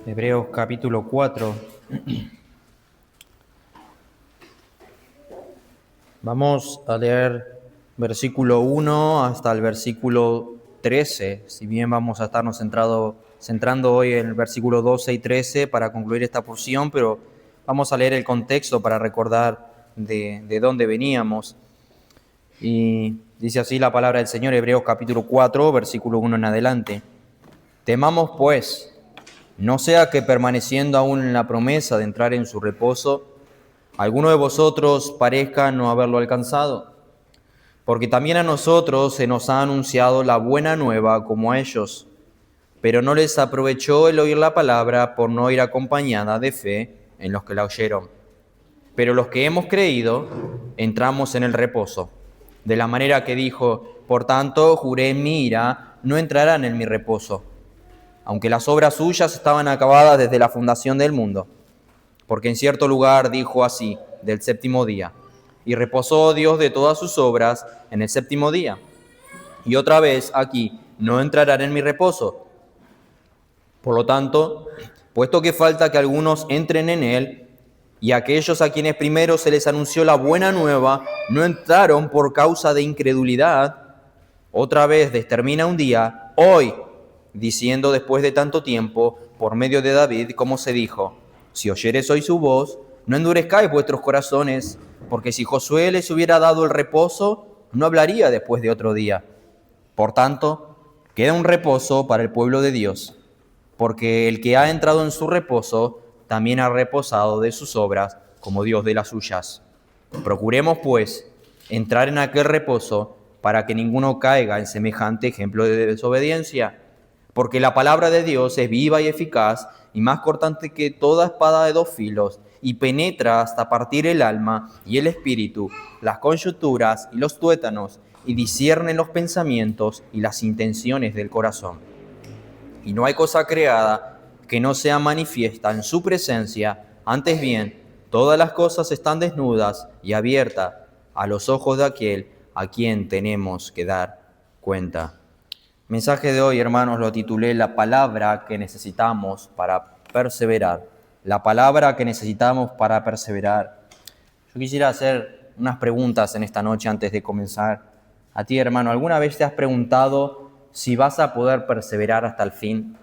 Hebreos capítulo 4. Vamos a leer versículo 1 hasta el versículo 13. Si bien vamos a estarnos centrando hoy en el versículo 12 y 13 para concluir esta porción, pero vamos a leer el contexto para recordar de dónde veníamos. Y dice así la palabra del Señor, Hebreos capítulo 4, versículo 1 en adelante. Temamos pues, no sea que permaneciendo aún en la promesa de entrar en su reposo, alguno de vosotros parezca no haberlo alcanzado. Porque también a nosotros se nos ha anunciado la buena nueva como a ellos, pero no les aprovechó el oír la palabra por no ir acompañada de fe en los que la oyeron. Pero los que hemos creído, entramos en el reposo. De la manera que dijo, por tanto, juré en mi ira, no entrarán en mi reposo, aunque las obras suyas estaban acabadas desde la fundación del mundo. Porque en cierto lugar dijo así, del séptimo día, y reposó Dios de todas sus obras en el séptimo día. Y otra vez aquí, no entrarán en mi reposo. Por lo tanto, puesto que falta que algunos entren en él, y aquellos a quienes primero se les anunció la buena nueva no entraron por causa de incredulidad, otra vez determina un día, hoy, diciendo después de tanto tiempo, por medio de David, como se dijo, si oyereis hoy su voz, no endurezcáis vuestros corazones, porque si Josué les hubiera dado el reposo, no hablaría después de otro día. Por tanto, queda un reposo para el pueblo de Dios, porque el que ha entrado en su reposo, también ha reposado de sus obras, como Dios de las suyas. Procuremos, pues, entrar en aquel reposo, para que ninguno caiga en semejante ejemplo de desobediencia. Porque la palabra de Dios es viva y eficaz, y más cortante que toda espada de dos filos, y penetra hasta partir el alma y el espíritu, las coyunturas y los tuétanos, y discierne los pensamientos y las intenciones del corazón. Y no hay cosa creada que no sea manifiesta en su presencia, antes bien, todas las cosas están desnudas y abiertas a los ojos de aquel a quien tenemos que dar cuenta. Mensaje de hoy, hermanos, lo titulé La palabra que necesitamos para perseverar. La palabra que necesitamos para perseverar. Yo quisiera hacer unas preguntas en esta noche antes de comenzar. A ti, hermano, ¿alguna vez te has preguntado si vas a poder perseverar hasta el fin?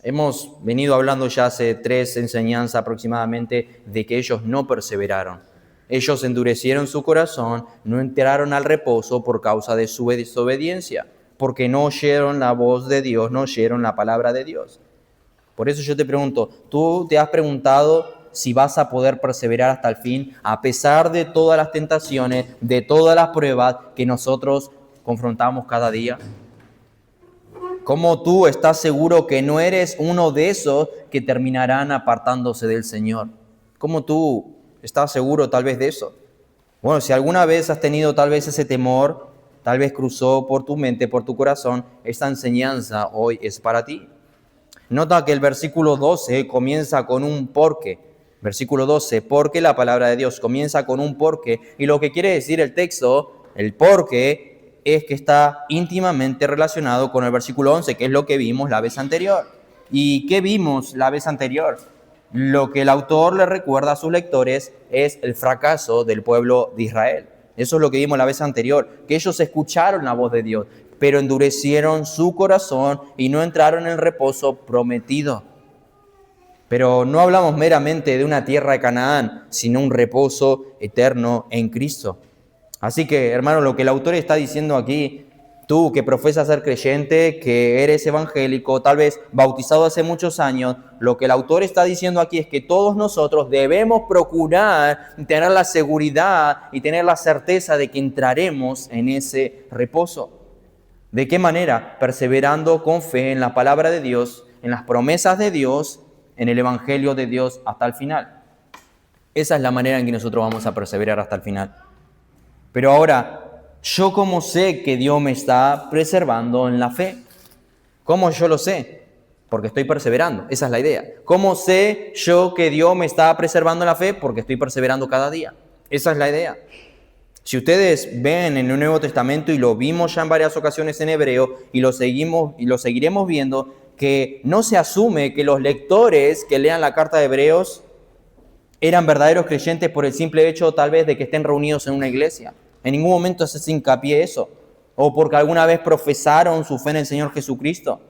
Hemos venido hablando ya hace 3 enseñanzas aproximadamente de que ellos no perseveraron. Ellos endurecieron su corazón, no entraron al reposo por causa de su desobediencia, porque no oyeron la voz de Dios, no oyeron la palabra de Dios. Por eso yo te pregunto, ¿tú te has preguntado si vas a poder perseverar hasta el fin, a pesar de todas las tentaciones, de todas las pruebas que nosotros confrontamos cada día? ¿Cómo tú estás seguro que no eres uno de esos que terminarán apartándose del Señor? ¿Cómo tú estás seguro tal vez de eso? Bueno, si alguna vez has tenido tal vez ese temor, tal vez cruzó por tu mente, por tu corazón, esta enseñanza hoy es para ti. Nota que el versículo 12 comienza con un porque. Versículo 12, porque la palabra de Dios comienza con un porque. Y lo que quiere decir el texto, el porque, es que está íntimamente relacionado con el versículo 11, que es lo que vimos la vez anterior. ¿Y qué vimos la vez anterior? Lo que el autor le recuerda a sus lectores es el fracaso del pueblo de Israel. Eso es lo que vimos la vez anterior, que ellos escucharon la voz de Dios, pero endurecieron su corazón y no entraron en el reposo prometido. Pero no hablamos meramente de una tierra de Canaán, sino un reposo eterno en Cristo. Así que, hermano, lo que el autor está diciendo aquí, tú que profesas ser creyente, que eres evangélico, tal vez bautizado hace muchos años, lo que el autor está diciendo aquí es que todos nosotros debemos procurar tener la seguridad y tener la certeza de que entraremos en ese reposo. ¿De qué manera? Perseverando con fe en la palabra de Dios, en las promesas de Dios, en el evangelio de Dios hasta el final. Esa es la manera en que nosotros vamos a perseverar hasta el final. Pero ahora, ¿yo cómo sé que Dios me está preservando en la fe? ¿Cómo yo lo sé? Porque estoy perseverando, esa es la idea. ¿Cómo sé yo que Dios me está preservando en la fe? Porque estoy perseverando cada día. Esa es la idea. Si ustedes ven en el Nuevo Testamento, y lo vimos ya en varias ocasiones en Hebreo, y lo seguiremos viendo, que no se asume que los lectores que lean la carta de Hebreos eran verdaderos creyentes por el simple hecho tal vez de que estén reunidos en una iglesia. En ningún momento se hace hincapié eso. O porque alguna vez profesaron su fe en el Señor Jesucristo.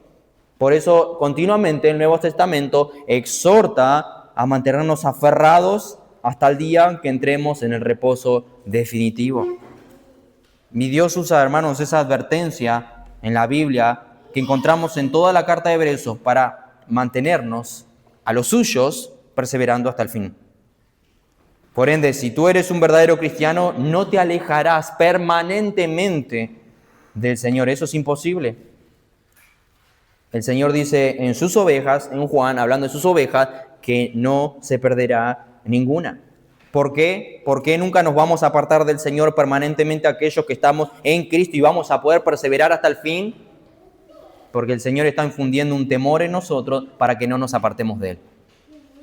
Por eso continuamente el Nuevo Testamento exhorta a mantenernos aferrados hasta el día que entremos en el reposo definitivo. Mi Dios usa, hermanos, esa advertencia en la Biblia que encontramos en toda la carta de Hebreos para mantenernos a los suyos perseverando hasta el fin. Por ende, si tú eres un verdadero cristiano, no te alejarás permanentemente del Señor. Eso es imposible. El Señor dice en sus ovejas, en Juan, hablando de sus ovejas, que no se perderá ninguna. ¿Por qué? ¿Por qué nunca nos vamos a apartar del Señor permanentemente aquellos que estamos en Cristo y vamos a poder perseverar hasta el fin? Porque el Señor está infundiendo un temor en nosotros para que no nos apartemos de Él.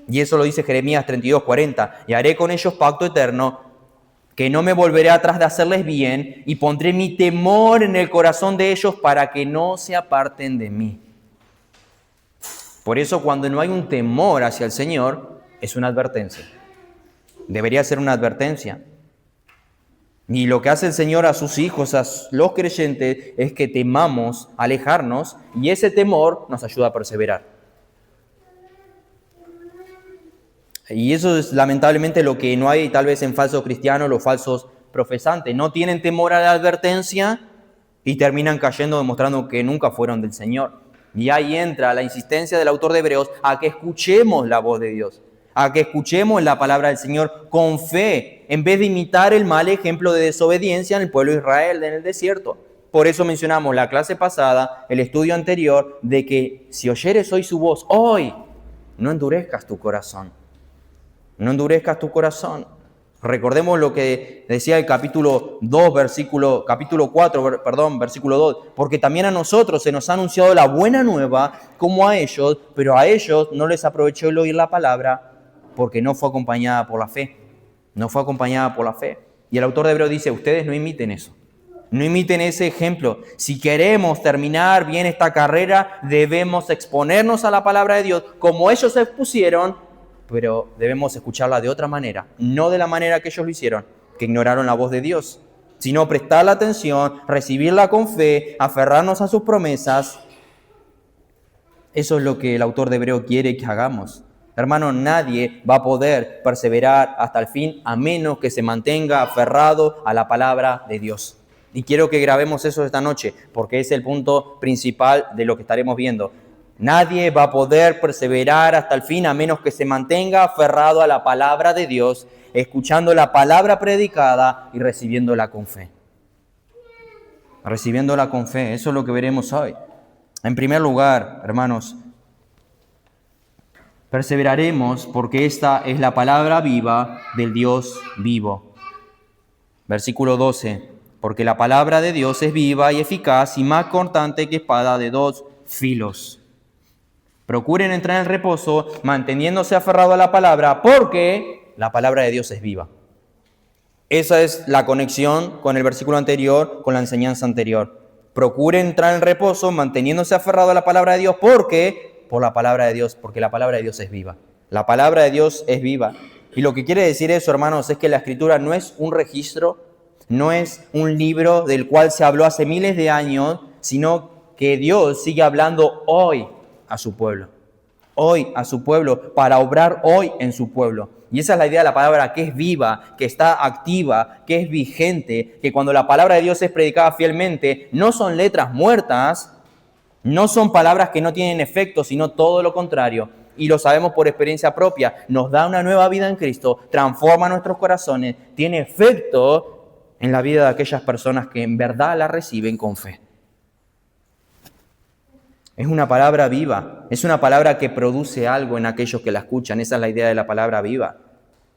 Y eso lo dice Jeremías 32:40. Y haré con ellos pacto eterno, que no me volveré atrás de hacerles bien, y pondré mi temor en el corazón de ellos para que no se aparten de mí. Por eso cuando no hay un temor hacia el Señor, es una advertencia. Debería ser una advertencia. Y lo que hace el Señor a sus hijos, a los creyentes, es que temamos alejarnos, y ese temor nos ayuda a perseverar. Y eso es lamentablemente lo que no hay tal vez en falsos cristianos, los falsos profesantes. No tienen temor a la advertencia y terminan cayendo demostrando que nunca fueron del Señor. Y ahí entra la insistencia del autor de Hebreos a que escuchemos la voz de Dios, a que escuchemos la palabra del Señor con fe, en vez de imitar el mal ejemplo de desobediencia en el pueblo de Israel en el desierto. Por eso mencionamos la clase pasada, el estudio anterior, de que si oyeres hoy su voz, hoy, no endurezcas tu corazón. No endurezcas tu corazón. Recordemos lo que decía el capítulo 4, versículo 2. Porque también a nosotros se nos ha anunciado la buena nueva como a ellos, pero a ellos no les aprovechó el oír la palabra porque no fue acompañada por la fe. No fue acompañada por la fe. Y el autor de Hebreos dice, ustedes no imiten eso. No imiten ese ejemplo. Si queremos terminar bien esta carrera, debemos exponernos a la palabra de Dios como ellos se expusieron, pero debemos escucharla de otra manera, no de la manera que ellos lo hicieron, que ignoraron la voz de Dios, sino prestarle atención, recibirla con fe, aferrarnos a sus promesas. Eso es lo que el autor de Hebreo quiere que hagamos. Hermano, nadie va a poder perseverar hasta el fin a menos que se mantenga aferrado a la palabra de Dios. Y quiero que grabemos eso esta noche, porque es el punto principal de lo que estaremos viendo. Nadie va a poder perseverar hasta el fin a menos que se mantenga aferrado a la palabra de Dios, escuchando la palabra predicada y recibiéndola con fe. Recibiéndola con fe, eso es lo que veremos hoy. En primer lugar, hermanos, perseveraremos porque esta es la palabra viva del Dios vivo. Versículo 12. Porque la palabra de Dios es viva y eficaz y más cortante que espada de dos filos. Procuren entrar en el reposo manteniéndose aferrado a la palabra porque la palabra de Dios es viva. Esa es la conexión con el versículo anterior, con la enseñanza anterior. Procuren entrar en el reposo manteniéndose aferrado a la palabra de Dios porque la palabra de Dios es viva. La palabra de Dios es viva. Y lo que quiere decir eso, hermanos, es que la Escritura no es un registro, no es un libro del cual se habló hace miles de años, sino que Dios sigue hablando hoy a su pueblo. Hoy a su pueblo, para obrar hoy en su pueblo. Y esa es la idea de la palabra, que es viva, que está activa, que es vigente, que cuando la palabra de Dios es predicada fielmente, no son letras muertas, no son palabras que no tienen efecto, sino todo lo contrario. Y lo sabemos por experiencia propia. Nos da una nueva vida en Cristo, transforma nuestros corazones, tiene efecto en la vida de aquellas personas que en verdad la reciben con fe. Es una palabra viva, es una palabra que produce algo en aquellos que la escuchan. Esa es la idea de la palabra viva.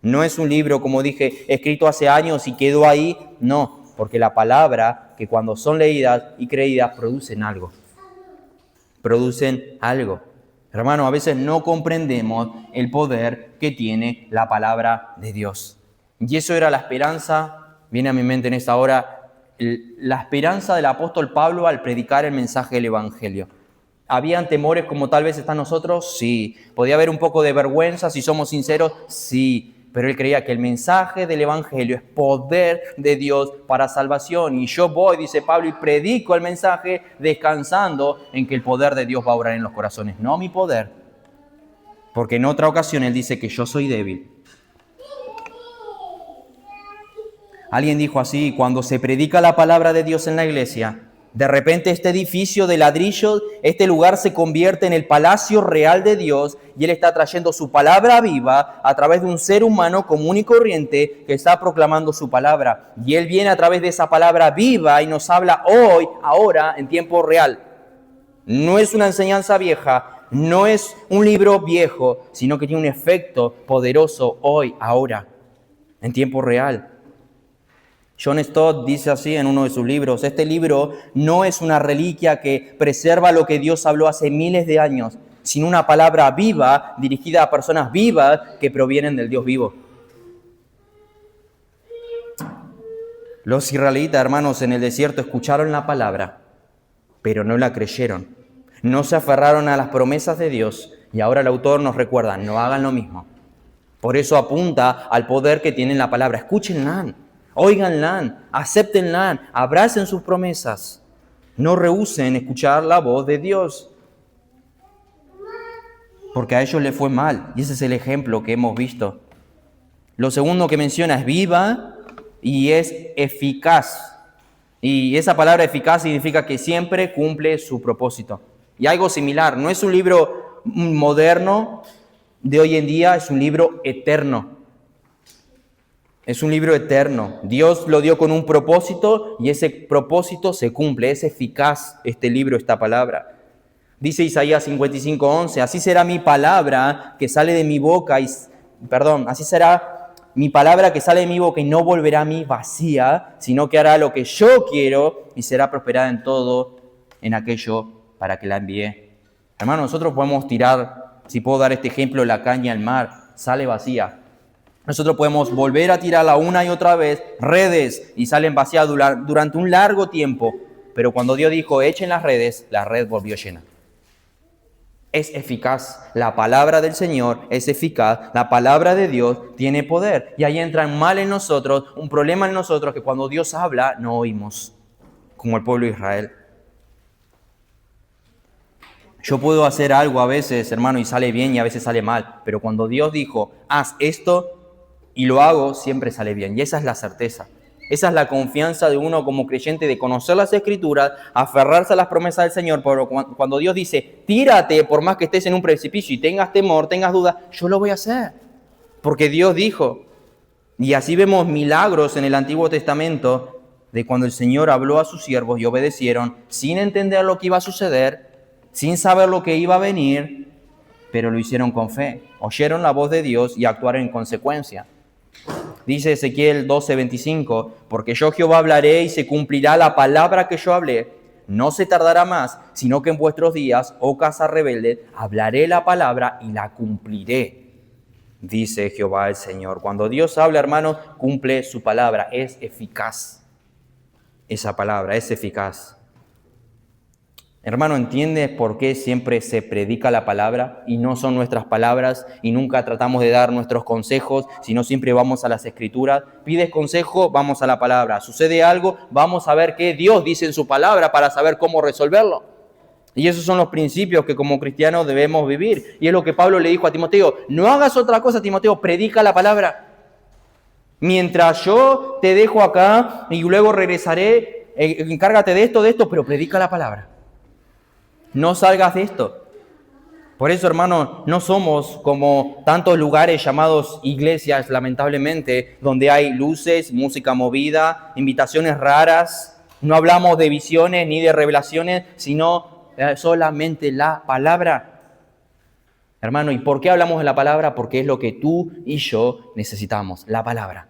No es un libro, como dije, escrito hace años y quedó ahí. No, porque la palabra, que cuando son leídas y creídas, producen algo. Producen algo. Hermano, a veces no comprendemos el poder que tiene la palabra de Dios. Y eso era la esperanza, viene a mi mente en esta hora, la esperanza del apóstol Pablo al predicar el mensaje del Evangelio. ¿Habían temores como tal vez están nosotros? Sí. ¿Podía haber un poco de vergüenza si somos sinceros? Sí. Pero él creía que el mensaje del Evangelio es poder de Dios para salvación. Y yo voy, dice Pablo, y predico el mensaje descansando en que el poder de Dios va a obrar en los corazones, no mi poder. Porque en otra ocasión él dice que yo soy débil. Alguien dijo así: cuando se predica la palabra de Dios en la iglesia, de repente este edificio de ladrillo, este lugar se convierte en el palacio real de Dios y Él está trayendo su palabra viva a través de un ser humano común y corriente que está proclamando su palabra. Y Él viene a través de esa palabra viva y nos habla hoy, ahora, en tiempo real. No es una enseñanza vieja, no es un libro viejo, sino que tiene un efecto poderoso hoy, ahora, en tiempo real. John Stott dice así en uno de sus libros: este libro no es una reliquia que preserva lo que Dios habló hace miles de años, sino una palabra viva dirigida a personas vivas que provienen del Dios vivo. Los israelitas, hermanos, en el desierto escucharon la palabra, pero no la creyeron. No se aferraron a las promesas de Dios y ahora el autor nos recuerda: no hagan lo mismo. Por eso apunta al poder que tiene la palabra. Escúchenla. Óiganla, acéptenla, abracen sus promesas. No rehúsen escuchar la voz de Dios. Porque a ellos les fue mal. Y ese es el ejemplo que hemos visto. Lo segundo que menciona es viva y es eficaz. Y esa palabra eficaz significa que siempre cumple su propósito. Y algo similar, no es un libro moderno de hoy en día, es un libro eterno. Es un libro eterno. Dios lo dio con un propósito y ese propósito se cumple. Es eficaz este libro, esta palabra. Dice Isaías 55:11: así será mi palabra que sale de mi boca, así será mi palabra que sale de mi boca y no volverá a mí vacía, sino que hará lo que yo quiero y será prosperada en todo, en aquello para que la envíe. Hermano, nosotros podemos tirar, si puedo dar este ejemplo, la caña al mar, sale vacía. Nosotros podemos volver a tirarla una y otra vez, redes, y salen vacías durante un largo tiempo. Pero cuando Dios dijo, echen las redes, la red volvió llena. Es eficaz. La palabra del Señor es eficaz. La palabra de Dios tiene poder. Y ahí entra un mal en nosotros, un problema en nosotros, que cuando Dios habla, no oímos, como el pueblo de Israel. Yo puedo hacer algo a veces, hermano, y sale bien y a veces sale mal. Pero cuando Dios dijo, haz esto, y lo hago, siempre sale bien. Y esa es la certeza. Esa es la confianza de uno como creyente, de conocer las Escrituras, aferrarse a las promesas del Señor. Pero cuando Dios dice, tírate, por más que estés en un precipicio y tengas temor, tengas duda, yo lo voy a hacer. Porque Dios dijo. Y así vemos milagros en el Antiguo Testamento de cuando el Señor habló a sus siervos y obedecieron, sin entender lo que iba a suceder, sin saber lo que iba a venir, pero lo hicieron con fe. Oyeron la voz de Dios y actuaron en consecuencia. Dice Ezequiel 12:25, porque yo Jehová hablaré y se cumplirá la palabra que yo hablé. No se tardará más, sino que en vuestros días, oh casa rebelde, hablaré la palabra y la cumpliré, dice Jehová el Señor. Cuando Dios habla, hermanos, cumple su palabra. Es eficaz. Esa palabra es eficaz. Hermano, ¿entiendes por qué siempre se predica la palabra y no son nuestras palabras y nunca tratamos de dar nuestros consejos, sino siempre vamos a las Escrituras? Pides consejo, vamos a la palabra. Sucede algo, vamos a ver qué Dios dice en su palabra para saber cómo resolverlo. Y esos son los principios que como cristianos debemos vivir. Y es lo que Pablo le dijo a Timoteo: no hagas otra cosa, Timoteo, predica la palabra. Mientras yo te dejo acá y luego regresaré, encárgate de esto, pero predica la palabra. No salgas de esto. Por eso, hermano, no somos como tantos lugares llamados iglesias, lamentablemente, donde hay luces, música movida, invitaciones raras. No hablamos de visiones ni de revelaciones, sino solamente la palabra. Hermano, ¿y por qué hablamos de la palabra? Porque es lo que tú y yo necesitamos, la palabra.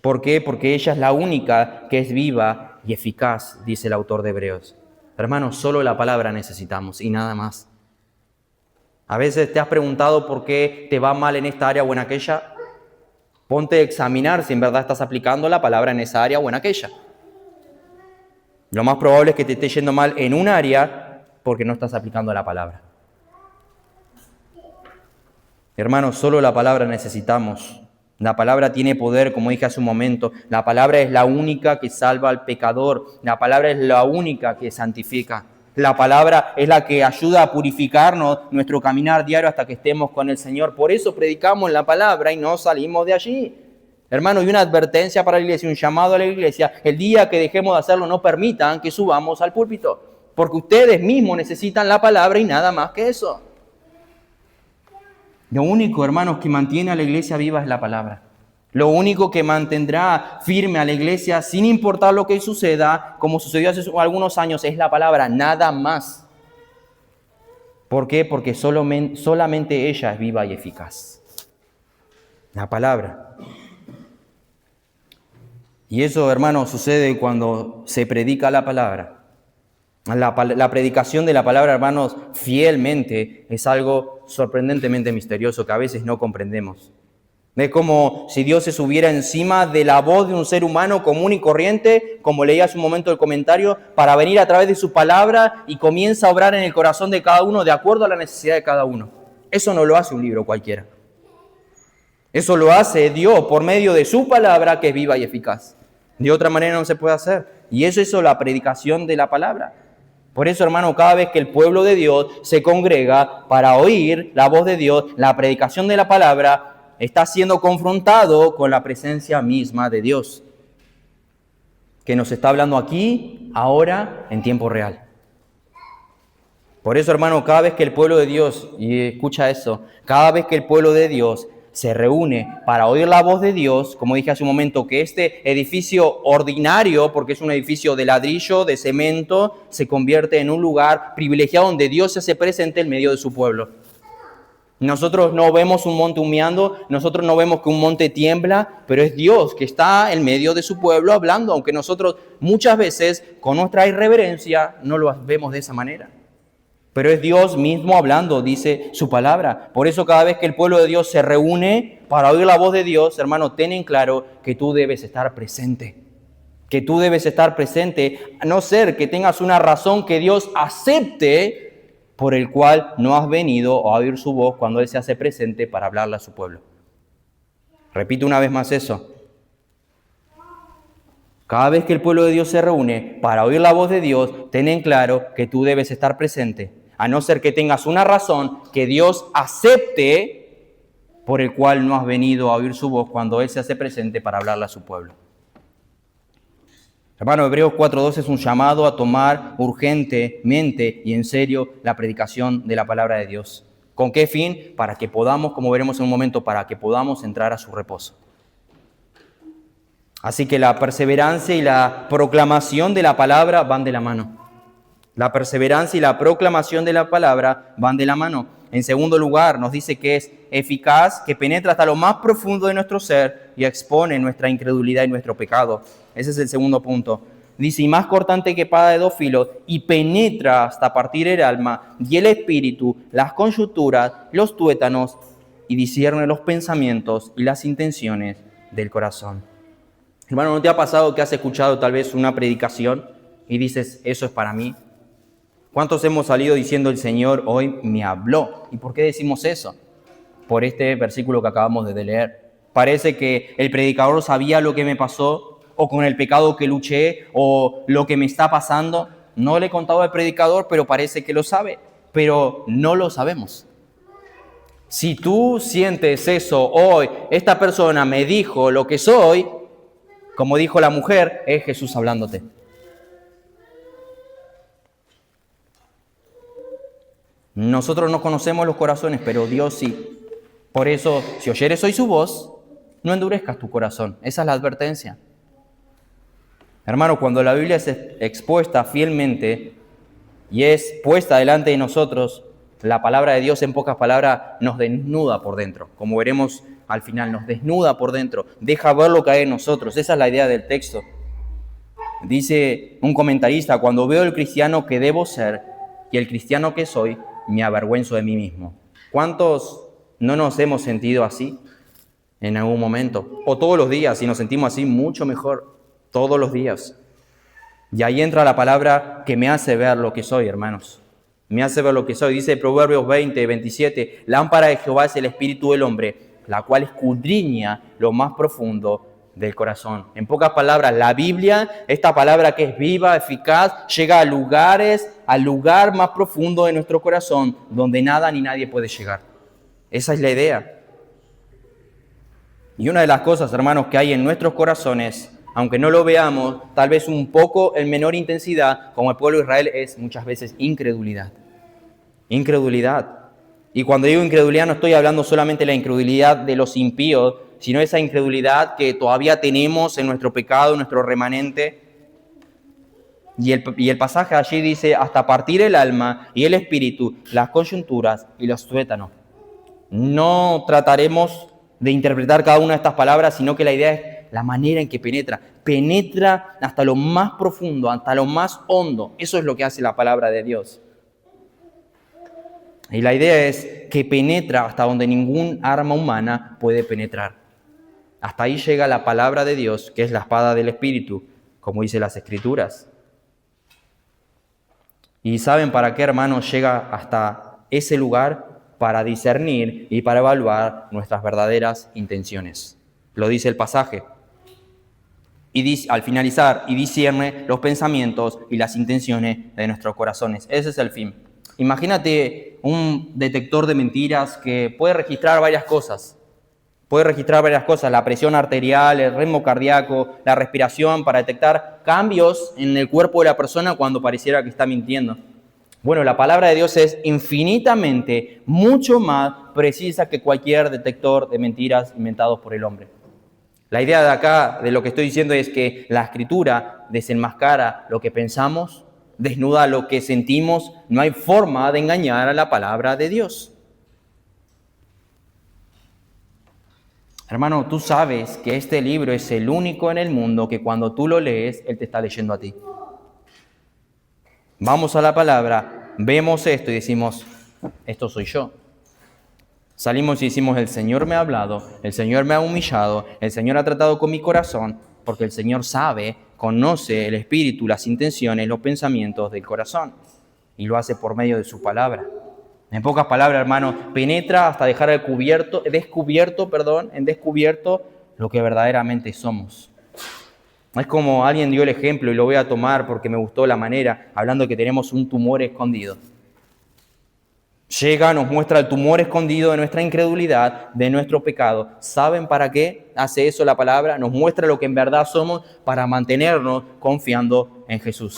¿Por qué? Porque ella es la única que es viva y eficaz, dice el autor de Hebreos. Hermanos, solo la palabra necesitamos y nada más. A veces te has preguntado por qué te va mal en esta área o en aquella. Ponte a examinar si en verdad estás aplicando la palabra en esa área o en aquella. Lo más probable es que te esté yendo mal en un área porque no estás aplicando la palabra. Hermanos, solo la palabra necesitamos. La palabra tiene poder, como dije hace un momento. La palabra es la única que salva al pecador. La palabra es la única que santifica. La palabra es la que ayuda a purificarnos nuestro caminar diario hasta que estemos con el Señor. Por eso predicamos la palabra y no salimos de allí. Hermanos, y una advertencia para la iglesia, un llamado a la iglesia. El día que dejemos de hacerlo, no permitan que subamos al púlpito. Porque ustedes mismos necesitan la palabra y nada más que eso. Lo único, hermanos, que mantiene a la iglesia viva es la palabra. Lo único que mantendrá firme a la iglesia, sin importar lo que suceda, como sucedió hace algunos años, es la palabra, nada más. ¿Por qué? Porque solamente ella es viva y eficaz. La palabra. Y eso, hermanos, sucede cuando se predica la palabra. La predicación de la palabra, hermanos, fielmente es algo sorprendentemente misterioso que a veces no comprendemos. Es como si Dios se subiera encima de la voz de un ser humano común y corriente, como leía hace un momento el comentario, para venir a través de su palabra y comienza a obrar en el corazón de cada uno de acuerdo a la necesidad de cada uno. Eso no lo hace un libro cualquiera. Eso lo hace Dios por medio de su palabra, que es viva y eficaz. De otra manera no se puede hacer. Y eso es la predicación de la palabra. Por eso, hermano, cada vez que el pueblo de Dios se congrega para oír la voz de Dios, la predicación de la palabra, está siendo confrontado con la presencia misma de Dios, que nos está hablando aquí, ahora, en tiempo real. Por eso, hermano, cada vez que el pueblo de Dios, y escucha eso, cada vez que el pueblo de Dios se reúne para oír la voz de Dios, como dije hace un momento, que este edificio ordinario, porque es un edificio de ladrillo, de cemento, se convierte en un lugar privilegiado donde Dios se hace presente en medio de su pueblo. Nosotros no vemos un monte humeando, nosotros no vemos que un monte tiembla, pero es Dios que está en medio de su pueblo hablando, aunque nosotros muchas veces con nuestra irreverencia no lo vemos de esa manera. Pero es Dios mismo hablando, dice su palabra. Por eso cada vez que el pueblo de Dios se reúne para oír la voz de Dios, hermano, ten en claro que tú debes estar presente. Que tú debes estar presente, a no ser que tengas una razón que Dios acepte por el cual no has venido a oír su voz cuando Él se hace presente para hablarle a su pueblo. Repito una vez más eso. Cada vez que el pueblo de Dios se reúne para oír la voz de Dios, ten en claro que tú debes estar presente, a no ser que tengas una razón que Dios acepte por el cual no has venido a oír su voz cuando Él se hace presente para hablarle a su pueblo. Hermano, Hebreos 4:2 es un llamado a tomar urgentemente y en serio la predicación de la palabra de Dios. ¿Con qué fin? Para que podamos, como veremos en un momento, para que podamos entrar a su reposo. Así que la perseverancia y la proclamación de la palabra van de la mano. La perseverancia y la proclamación de la palabra van de la mano. En segundo lugar, nos dice que es eficaz, que penetra hasta lo más profundo de nuestro ser y expone nuestra incredulidad y nuestro pecado. Ese es el segundo punto. Dice, y más cortante que espada de dos filos, y penetra hasta partir el alma y el espíritu, las coyunturas, los tuétanos, y discierne los pensamientos y las intenciones del corazón. Hermano, ¿no te ha pasado que has escuchado tal vez una predicación y dices, eso es para mí? ¿Cuántos hemos salido diciendo, el Señor hoy me habló? ¿Y por qué decimos eso? Por este versículo que acabamos de leer. Parece que el predicador sabía lo que me pasó, o con el pecado que luché, o lo que me está pasando. No le he contado al predicador, pero parece que lo sabe. Pero no lo sabemos. Si tú sientes eso hoy, esta persona me dijo lo que soy, como dijo la mujer, es Jesús hablándote. Nosotros no conocemos los corazones, pero Dios sí. Por eso, si oyeres hoy su voz, no endurezcas tu corazón. Esa es la advertencia. Hermano, cuando la Biblia es expuesta fielmente y es puesta delante de nosotros, la palabra de Dios, en pocas palabras, nos desnuda por dentro. Como veremos al final, nos desnuda por dentro. Deja ver lo que hay en nosotros. Esa es la idea del texto. Dice un comentarista, cuando veo el cristiano que debo ser y el cristiano que soy, me avergüenzo de mí mismo. ¿Cuántos no nos hemos sentido así en algún momento? O todos los días, si nos sentimos así, mucho mejor, todos los días. Y ahí entra la palabra que me hace ver lo que soy, hermanos. Me hace ver lo que soy. Dice Proverbios 20:27, lámpara de Jehová es el espíritu del hombre, la cual escudriña lo más profundo del corazón. En pocas palabras, la Biblia, esta palabra que es viva, eficaz, llega a lugares, al lugar más profundo de nuestro corazón, donde nada ni nadie puede llegar. Esa es la idea. Y una de las cosas, hermanos, que hay en nuestros corazones, aunque no lo veamos, tal vez un poco en menor intensidad, como el pueblo de Israel, es muchas veces incredulidad. Incredulidad. Y cuando digo incredulidad no estoy hablando solamente de la incredulidad de los impíos, sino esa incredulidad que todavía tenemos en nuestro pecado, en nuestro remanente. Y el pasaje allí dice, hasta partir el alma y el espíritu, las coyunturas y los tuétanos. No trataremos de interpretar cada una de estas palabras, sino que la idea es la manera en que penetra. Penetra hasta lo más profundo, hasta lo más hondo. Eso es lo que hace la palabra de Dios. Y la idea es que penetra hasta donde ningún arma humana puede penetrar. Hasta ahí llega la palabra de Dios, que es la espada del Espíritu, como dice las Escrituras. ¿Y saben para qué, hermanos, llega hasta ese lugar? Para discernir y para evaluar nuestras verdaderas intenciones. Lo dice el pasaje. Y dice, al finalizar, y discierne los pensamientos y las intenciones de nuestros corazones. Ese es el fin. Imagínate un detector de mentiras que puede registrar varias cosas. La presión arterial, el ritmo cardíaco, la respiración, para detectar cambios en el cuerpo de la persona cuando pareciera que está mintiendo. Bueno, la palabra de Dios es infinitamente, mucho más precisa que cualquier detector de mentiras inventados por el hombre. La idea de acá, de lo que estoy diciendo, es que la Escritura desenmascara lo que pensamos, desnuda lo que sentimos. No hay forma de engañar a la palabra de Dios. Hermano, tú sabes que este libro es el único en el mundo que cuando tú lo lees, Él te está leyendo a ti. Vamos a la palabra, vemos esto y decimos, esto soy yo. Salimos y decimos, el Señor me ha hablado, el Señor me ha humillado, el Señor ha tratado con mi corazón, porque el Señor sabe, conoce el espíritu, las intenciones, los pensamientos del corazón, y lo hace por medio de su palabra. En pocas palabras, hermano, penetra hasta dejar descubierto lo que verdaderamente somos. Es como alguien dio el ejemplo, y lo voy a tomar porque me gustó la manera, hablando de que tenemos un tumor escondido. Llega, nos muestra el tumor escondido de nuestra incredulidad, de nuestro pecado. ¿Saben para qué hace eso la palabra? Nos muestra lo que en verdad somos para mantenernos confiando en Jesús.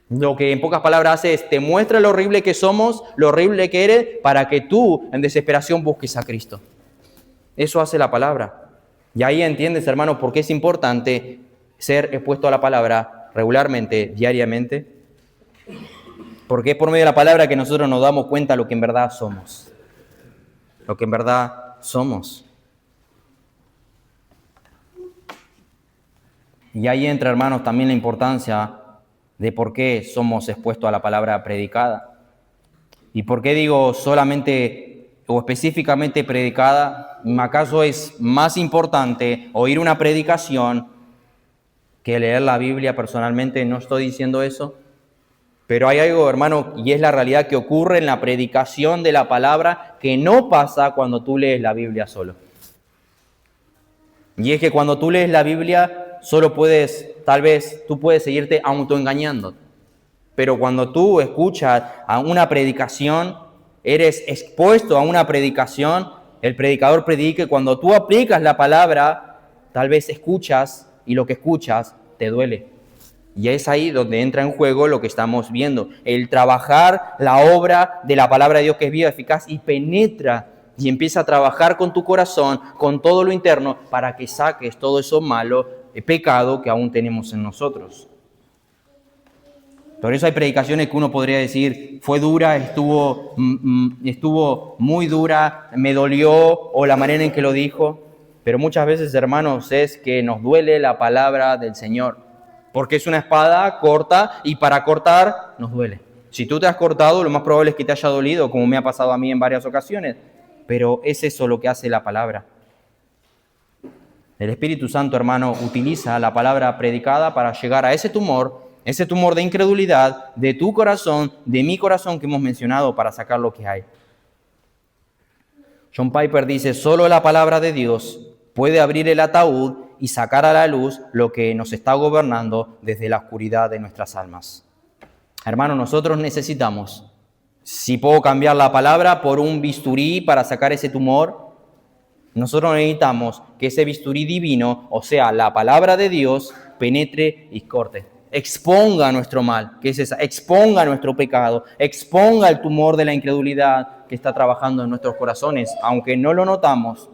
Lo que en pocas palabras hace es, te muestra lo horrible que somos, lo horrible que eres, para que tú en desesperación busques a Cristo. Eso hace la palabra. Y ahí entiendes, hermano, por qué es importante ser expuesto a la palabra regularmente, diariamente. Porque es por medio de la palabra que nosotros nos damos cuenta de lo que en verdad somos. Lo que en verdad somos. Y ahí entra, hermanos, también la importancia de por qué somos expuestos a la palabra predicada. ¿Y por qué digo solamente o específicamente predicada? ¿Acaso es más importante oír una predicación que leer la Biblia personalmente? No estoy diciendo eso. Pero hay algo, hermano, y es la realidad que ocurre en la predicación de la palabra que no pasa cuando tú lees la Biblia solo. Y es que cuando tú lees la Biblia, tal vez tú puedes seguirte autoengañando. Pero cuando tú escuchas a una predicación, eres expuesto a una predicación, el predicador predica, y cuando tú aplicas la palabra, tal vez escuchas y lo que escuchas te duele. Y es ahí donde entra en juego lo que estamos viendo, el trabajar la obra de la palabra de Dios que es viva, eficaz y penetra y empieza a trabajar con tu corazón, con todo lo interno, para que saques todo eso malo, pecado que aún tenemos en nosotros. Por eso hay predicaciones que uno podría decir, fue dura, estuvo muy dura, me dolió, o la manera en que lo dijo. Pero muchas veces, hermanos, es que nos duele la palabra del Señor. Porque es una espada corta y para cortar nos duele. Si tú te has cortado, lo más probable es que te haya dolido, como me ha pasado a mí en varias ocasiones. Pero es eso lo que hace la palabra. El Espíritu Santo, hermano, utiliza la palabra predicada para llegar a ese tumor de incredulidad de tu corazón, de mi corazón que hemos mencionado, para sacar lo que hay. John Piper dice, solo la palabra de Dios puede abrir el ataúd y sacar a la luz lo que nos está gobernando desde la oscuridad de nuestras almas. Hermano, nosotros necesitamos, si puedo cambiar la palabra por un bisturí para sacar ese tumor, nosotros necesitamos que ese bisturí divino, o sea, la palabra de Dios, penetre y corte. Exponga nuestro mal, que es esa, exponga nuestro pecado, exponga el tumor de la incredulidad que está trabajando en nuestros corazones, aunque no lo notamos.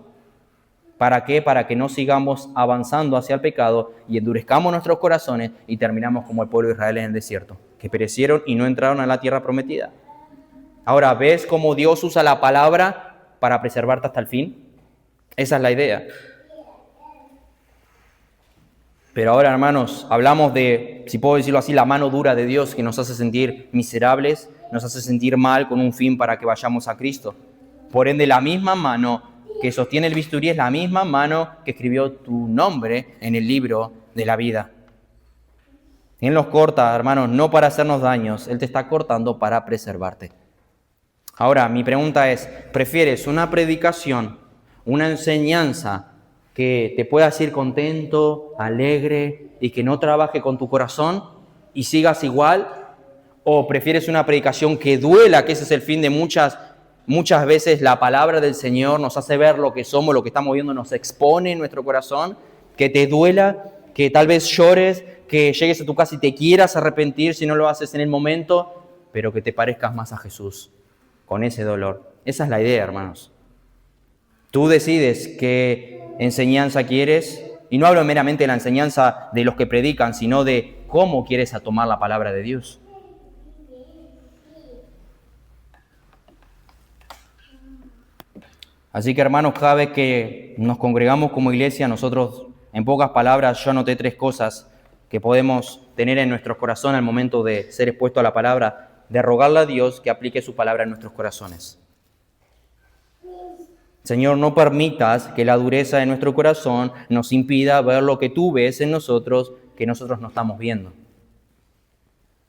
¿Para qué? Para que no sigamos avanzando hacia el pecado y endurezcamos nuestros corazones y terminamos como el pueblo de Israel en el desierto, que perecieron y no entraron a la tierra prometida. Ahora, ¿ves cómo Dios usa la palabra para preservarte hasta el fin? Esa es la idea. Pero ahora, hermanos, hablamos de, si puedo decirlo así, la mano dura de Dios que nos hace sentir miserables, nos hace sentir mal con un fin para que vayamos a Cristo. Por ende, la misma mano que sostiene el bisturí es la misma mano que escribió tu nombre en el libro de la vida. Él nos corta, hermanos, no para hacernos daños, Él te está cortando para preservarte. Ahora, mi pregunta es, ¿prefieres una predicación, una enseñanza que te pueda hacer contento, alegre y que no trabaje con tu corazón y sigas igual? ¿O prefieres una predicación que duela, que ese es el fin de muchas veces la palabra del Señor nos hace ver lo que somos, lo que estamos viendo, nos expone en nuestro corazón, que te duela, que tal vez llores, que llegues a tu casa y te quieras arrepentir si no lo haces en el momento, pero que te parezcas más a Jesús con ese dolor? Esa es la idea, hermanos. Tú decides qué enseñanza quieres, y no hablo meramente de la enseñanza de los que predican, sino de cómo quieres tomar la palabra de Dios. Así que, hermanos, cada vez que nos congregamos como iglesia, nosotros, en pocas palabras, yo anoté 3 cosas que podemos tener en nuestros corazones al momento de ser expuesto a la palabra, de rogarle a Dios que aplique su palabra en nuestros corazones. Señor, no permitas que la dureza de nuestro corazón nos impida ver lo que tú ves en nosotros, que nosotros no estamos viendo.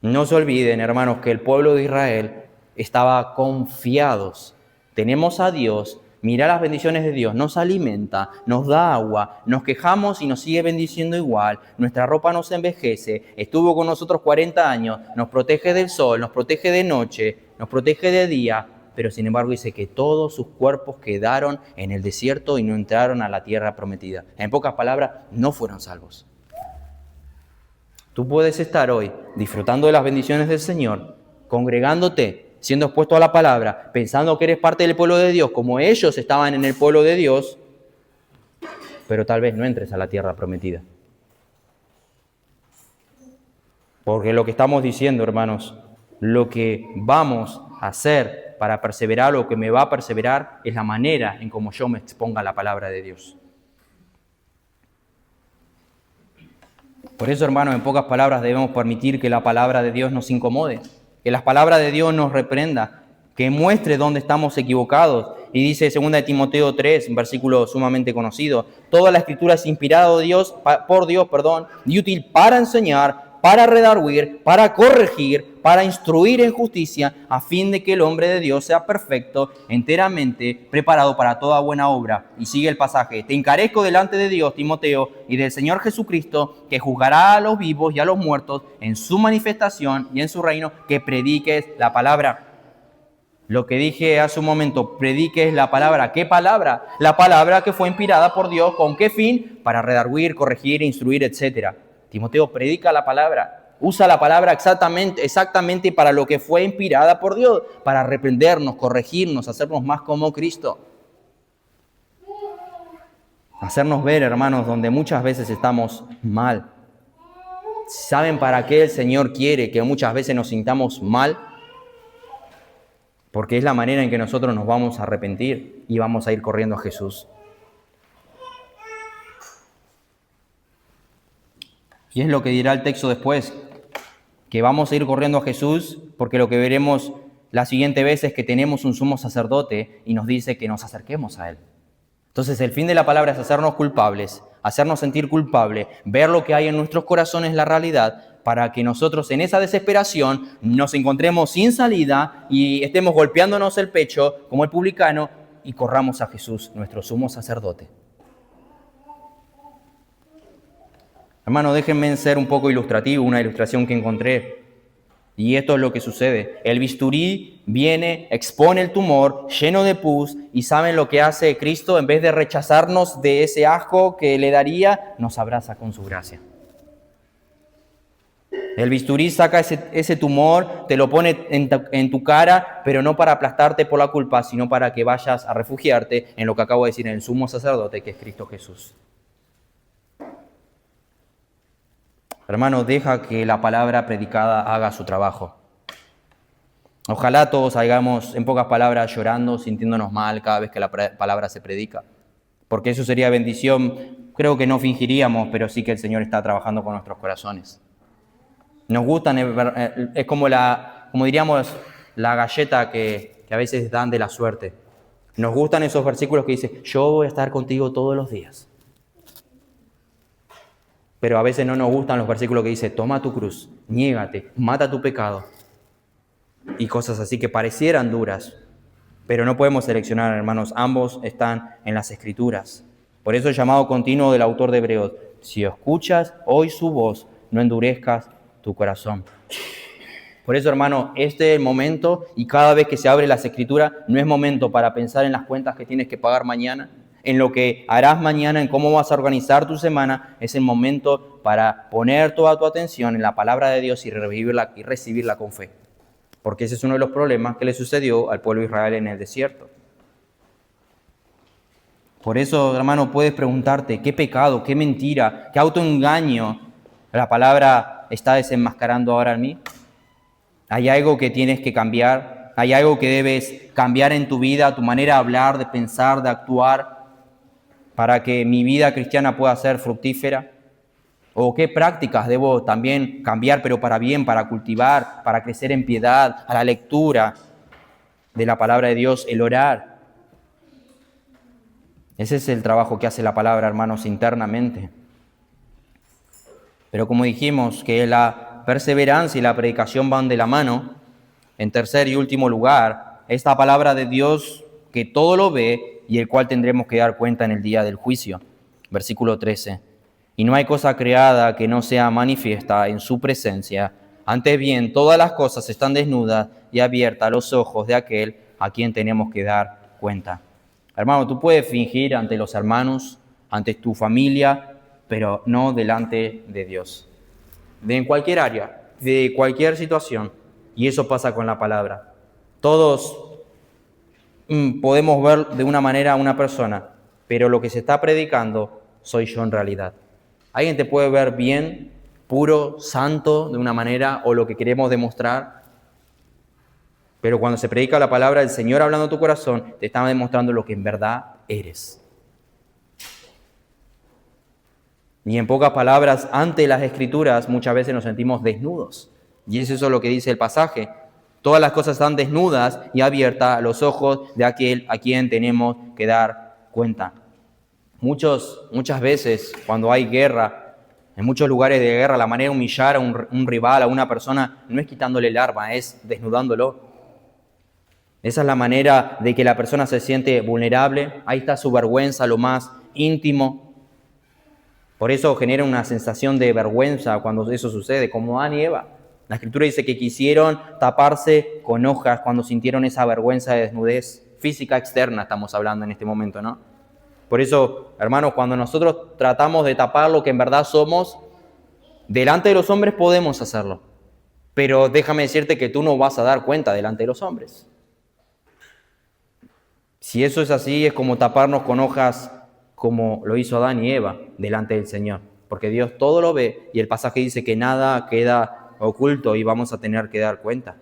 No se olviden, hermanos, que el pueblo de Israel estaba confiados. Tenemos a Dios, mira las bendiciones de Dios, nos alimenta, nos da agua, nos quejamos y nos sigue bendiciendo igual, nuestra ropa no se envejece, estuvo con nosotros 40 años, nos protege del sol, nos protege de noche, nos protege de día, pero sin embargo dice que todos sus cuerpos quedaron en el desierto y no entraron a la tierra prometida. En pocas palabras, no fueron salvos. Tú puedes estar hoy disfrutando de las bendiciones del Señor, congregándote, siendo expuesto a la palabra, pensando que eres parte del pueblo de Dios, como ellos estaban en el pueblo de Dios, pero tal vez no entres a la tierra prometida. Porque lo que estamos diciendo, hermanos, lo que vamos a hacer para perseverar, lo que me va a perseverar, es la manera en cómo yo me exponga a la palabra de Dios. Por eso, hermanos, en pocas palabras debemos permitir que la palabra de Dios nos incomode, que la palabra de Dios nos reprenda, que muestre dónde estamos equivocados. Y dice 2 Timoteo 3, un versículo sumamente conocido, toda la escritura es inspirada por Dios, y útil para enseñar, para redarguir, para corregir, para instruir en justicia, a fin de que el hombre de Dios sea perfecto, enteramente preparado para toda buena obra. Y sigue el pasaje, te encarezco delante de Dios, Timoteo, y del Señor Jesucristo, que juzgará a los vivos y a los muertos en su manifestación y en su reino, que prediques la palabra. Lo que dije hace un momento, prediques la palabra. ¿Qué palabra? La palabra que fue inspirada por Dios. ¿Con qué fin? Para redarguir, corregir, instruir, etc. Timoteo, predica la palabra. Usa la palabra exactamente para lo que fue inspirada por Dios. Para reprendernos, corregirnos, hacernos más como Cristo. Hacernos ver, hermanos, donde muchas veces estamos mal. ¿Saben para qué el Señor quiere que muchas veces nos sintamos mal? Porque es la manera en que nosotros nos vamos a arrepentir y vamos a ir corriendo a Jesús. Y es lo que dirá el texto después, que vamos a ir corriendo a Jesús, porque lo que veremos la siguiente vez es que tenemos un sumo sacerdote y nos dice que nos acerquemos a Él. Entonces el fin de la palabra es hacernos culpables hacernos sentir culpable, ver lo que hay en nuestros corazones, la realidad, para que nosotros en esa desesperación nos encontremos sin salida y estemos golpeándonos el pecho como el publicano y corramos a Jesús, nuestro sumo sacerdote. Hermano, déjenme ser un poco ilustrativo, una ilustración que encontré. Y esto es lo que sucede. El bisturí viene, expone el tumor lleno de pus y ¿saben lo que hace Cristo? En vez de rechazarnos de ese asco que le daría, nos abraza con su gracia. El bisturí saca ese tumor, te lo pone en tu cara, pero no para aplastarte por la culpa, sino para que vayas a refugiarte en lo que acabo de decir, en el sumo sacerdote, que es Cristo Jesús. Hermano, deja que la palabra predicada haga su trabajo. Ojalá todos salgamos, en pocas palabras, llorando, sintiéndonos mal cada vez que la palabra se predica. Porque eso sería bendición. Creo que no fingiríamos, pero sí que el Señor está trabajando con nuestros corazones. Nos gustan, es como diríamos, la galleta que a veces dan de la suerte. Nos gustan esos versículos que dicen, yo voy a estar contigo todos los días. Pero a veces no nos gustan los versículos que dicen, toma tu cruz, niégate, mata tu pecado. Y cosas así que parecieran duras. Pero no podemos seleccionar, hermanos, ambos están en las Escrituras. Por eso el llamado continuo del autor de Hebreos, si escuchas hoy su voz, no endurezcas tu corazón. Por eso, hermano, este es el momento y cada vez que se abre las Escrituras no es momento para pensar en las cuentas que tienes que pagar mañana, en lo que harás mañana, en cómo vas a organizar tu semana. Es el momento para poner toda tu atención en la palabra de Dios y recibirla con fe. Porque ese es uno de los problemas que le sucedió al pueblo de Israel en el desierto. Por eso, hermano, puedes preguntarte, ¿qué pecado, qué mentira, qué autoengaño la palabra está desenmascarando ahora en mí? ¿Hay algo que tienes que cambiar? ¿Hay algo que debes cambiar en tu vida, tu manera de hablar, de pensar, de actuar, para que mi vida cristiana pueda ser fructífera? ¿O qué prácticas debo también cambiar, pero para bien, para cultivar, para crecer en piedad, a la lectura de la palabra de Dios, el orar? Ese es el trabajo que hace la palabra, hermanos, internamente. Pero como dijimos, que la perseverancia y la predicación van de la mano. En tercer y último lugar, esta palabra de Dios que todo lo ve y el cual tendremos que dar cuenta en el día del juicio. Versículo 13. Y no hay cosa creada que no sea manifiesta en su presencia. Antes bien, todas las cosas están desnudas y abiertas a los ojos de aquel a quien tenemos que dar cuenta. Hermano, tú puedes fingir ante los hermanos, ante tu familia, pero no delante de Dios. En cualquier área, de cualquier situación. Y eso pasa con la palabra. Todos podemos ver de una manera a una persona, pero lo que se está predicando soy yo en realidad. Alguien te puede ver bien, puro, santo de una manera o lo que queremos demostrar, pero cuando se predica la palabra del Señor hablando a tu corazón, te está demostrando lo que en verdad eres. Y en pocas palabras, ante las Escrituras muchas veces nos sentimos desnudos. Y es eso lo que dice el pasaje. Todas las cosas están desnudas y abiertas a los ojos de aquel a quien tenemos que dar cuenta. Muchas veces cuando hay guerra, en muchos lugares de guerra, la manera de humillar a un rival, a una persona, no es quitándole el arma, es desnudándolo. Esa es la manera de que la persona se siente vulnerable. Ahí está su vergüenza, lo más íntimo. Por eso genera una sensación de vergüenza cuando eso sucede, como Adán y Eva. La Escritura dice que quisieron taparse con hojas cuando sintieron esa vergüenza de desnudez física externa, estamos hablando en este momento, ¿no? Por eso, hermanos, cuando nosotros tratamos de tapar lo que en verdad somos, delante de los hombres podemos hacerlo. Pero déjame decirte que tú no vas a dar cuenta delante de los hombres. Si eso es así, es como taparnos con hojas como lo hizo Adán y Eva delante del Señor. Porque Dios todo lo ve y el pasaje dice que nada queda oculto y vamos a tener que dar cuenta.